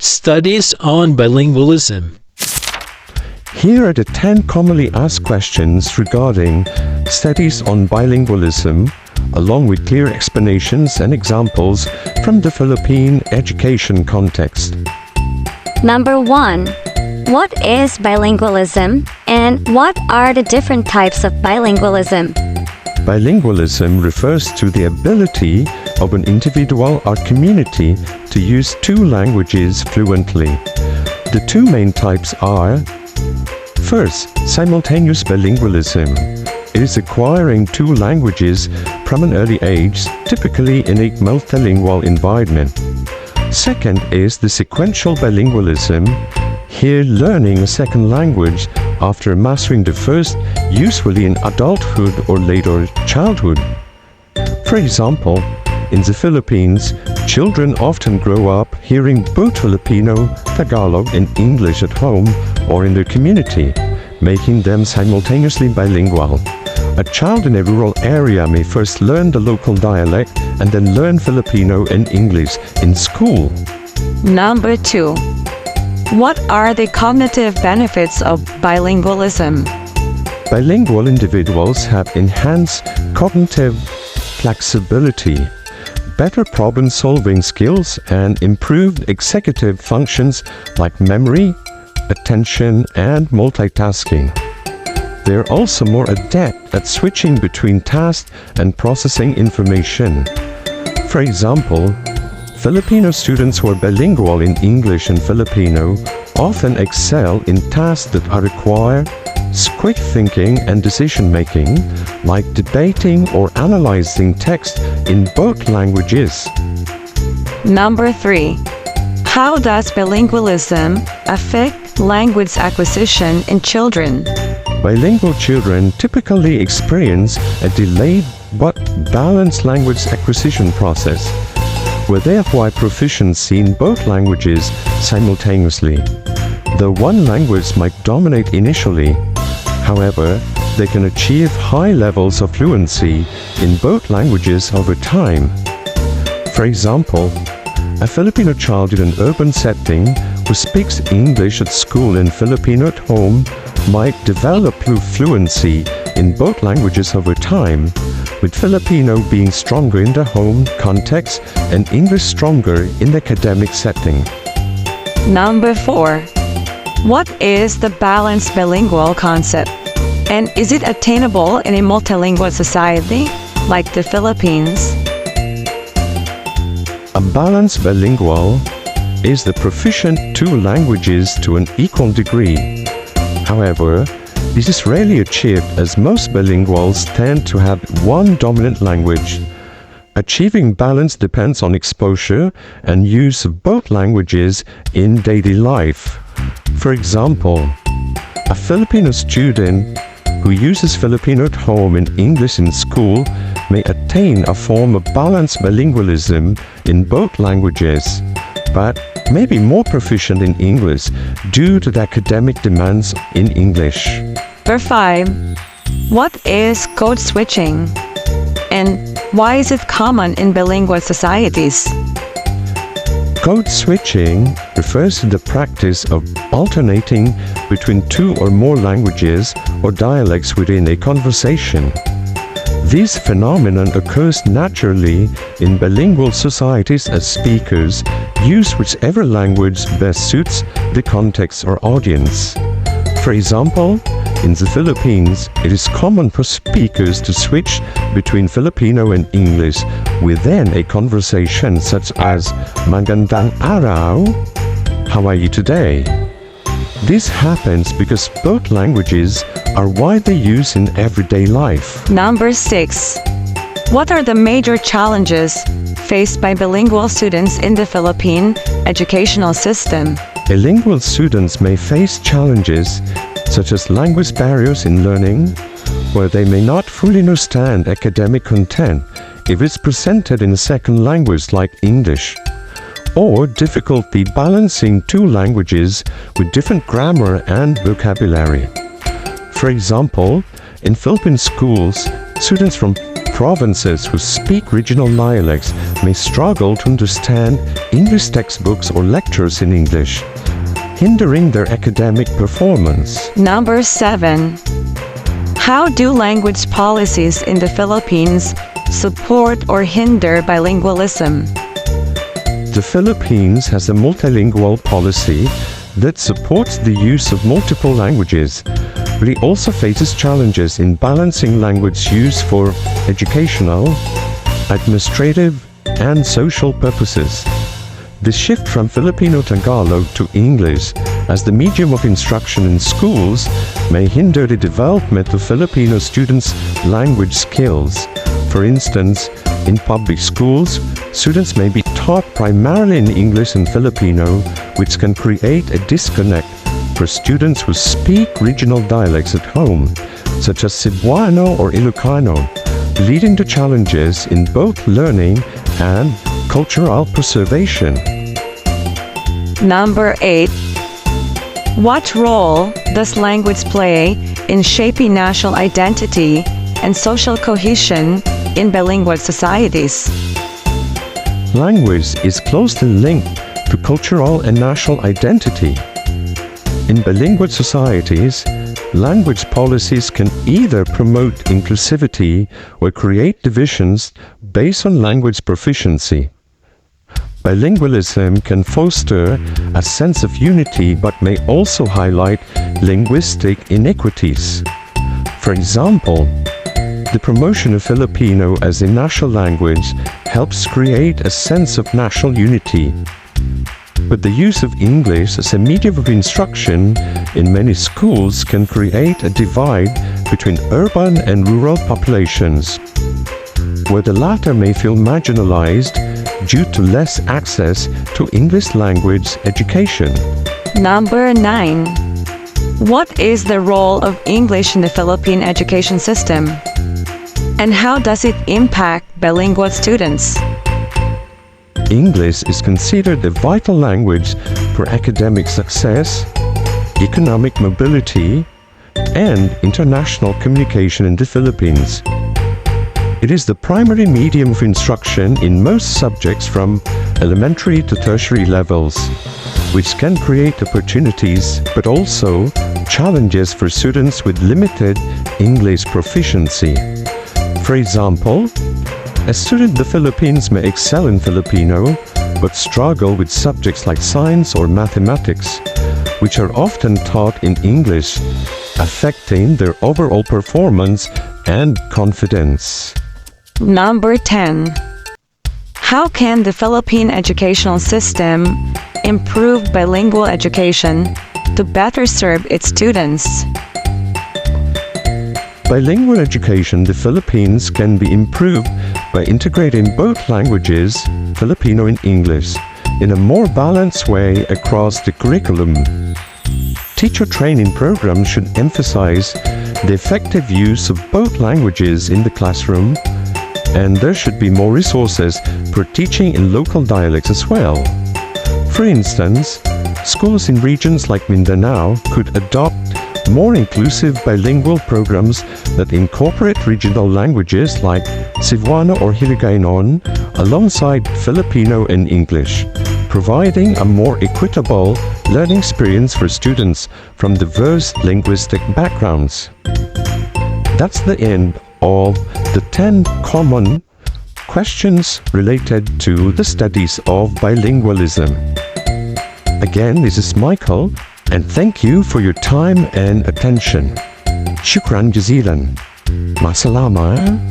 Studies on Bilingualism. Here are the 10 commonly asked questions regarding studies on bilingualism, along with clear explanations and examples from the Philippine education context. Number 1. What is bilingualism, and what are the different types of bilingualism? Bilingualism refers to the ability of an individual or community to use two languages fluently. The two main types are: first, simultaneous bilingualism. It is acquiring two languages from an early age, typically in a multilingual environment. Second is the sequential bilingualism. Here, learning a second language after mastering the first, usually in adulthood or later childhood. For example, in the Philippines, children often grow up hearing both Filipino, Tagalog, and English at home or in their community, making them simultaneously bilingual. A child in a rural area may first learn the local dialect and then learn Filipino and English in school. Number 2. What are the cognitive benefits of bilingualism? Bilingual individuals have enhanced cognitive flexibility, better problem-solving skills, and improved executive functions like memory, attention, and multitasking. They are also more adept at switching between tasks and processing information. For example, Filipino students who are bilingual in English and Filipino often excel in tasks that require quick thinking and decision-making, like debating or analyzing text in both languages. Number 3. How does bilingualism affect language acquisition in children? Bilingual children typically experience a delayed but balanced language acquisition process, where they acquire proficiency in both languages simultaneously. Though one language might dominate initially, however, they can achieve high levels of fluency in both languages over time. For example, a Filipino child in an urban setting who speaks English at school and Filipino at home might develop fluency in both languages over time, with Filipino being stronger in the home context and English stronger in the academic setting. Number 4. What is the balanced bilingual concept? And is it attainable in a multilingual society like the Philippines? A balanced bilingual is the proficient two languages to an equal degree. However, this is rarely achieved as most bilinguals tend to have one dominant language. Achieving balance depends on exposure and use of both languages in daily life. For example, a Filipino student who uses Filipino at home and English in school may attain a form of balanced bilingualism in both languages, but may be more proficient in English due to the academic demands in English. Number 5. What is code switching? And why is it common in bilingual societies? Code switching refers to the practice of alternating between two or more languages or dialects within a conversation. This phenomenon occurs naturally in bilingual societies as speakers use whichever language best suits the context or audience. For example, in the Philippines, it is common for speakers to switch between Filipino and English within a conversation such as "Magandang araw," "How are you today?" This happens because both languages are widely used in everyday life. Number 6. What are the major challenges faced by bilingual students in the Philippine educational system? Bilingual students may face challenges such as language barriers in learning, where they may not fully understand academic content if it's presented in a second language like English, or difficulty balancing two languages with different grammar and vocabulary. For example, in Philippine schools, students from provinces who speak regional dialects may struggle to understand English textbooks or lectures in English, hindering their academic performance. Number 7. How do language policies in the Philippines support or hinder bilingualism? The Philippines has a multilingual policy that supports the use of multiple languages, but it also faces challenges in balancing language use for educational, administrative, and social purposes. The shift from Filipino Tagalog to English as the medium of instruction in schools may hinder the development of Filipino students' language skills. For instance, in public schools, students may be taught primarily in English and Filipino, which can create a disconnect for students who speak regional dialects at home, such as Cebuano or Ilocano, leading to challenges in both learning and cultural preservation. Number 8. What role does language play in shaping national identity and social cohesion in bilingual societies? Language is closely linked to cultural and national identity. In bilingual societies, language policies can either promote inclusivity or create divisions based on language proficiency. Bilingualism can foster a sense of unity but may also highlight linguistic inequities. For example, the promotion of Filipino as a national language helps create a sense of national unity. But the use of English as a medium of instruction in many schools can create a divide between urban and rural populations, where the latter may feel marginalized due to less access to English language education. Number 9. What is the role of English in the Philippine education system? And how does it impact bilingual students? English is considered a vital language for academic success, economic mobility, and international communication in the Philippines. It is the primary medium of instruction in most subjects from elementary to tertiary levels, which can create opportunities but also challenges for students with limited English proficiency. For example, a student in the Philippines may excel in Filipino but struggle with subjects like science or mathematics, which are often taught in English, affecting their overall performance and confidence. Number 10. How can the Philippine educational system improve bilingual education to better serve its students? Bilingual education in the Philippines can be improved by integrating both languages, Filipino and English, in a more balanced way across the curriculum. Teacher training programs should emphasize the effective use of both languages in the classroom, and there should be more resources for teaching in local dialects as well. For instance, schools in regions like Mindanao could adopt more inclusive bilingual programs that incorporate regional languages like Cebuano or Hiligaynon alongside Filipino and English, providing a more equitable learning experience for students from diverse linguistic backgrounds. That's the end of the 10 common questions related to the studies of bilingualism. Again, this is Michael, and thank you for your time and attention. Shukran jazilan. Masalama.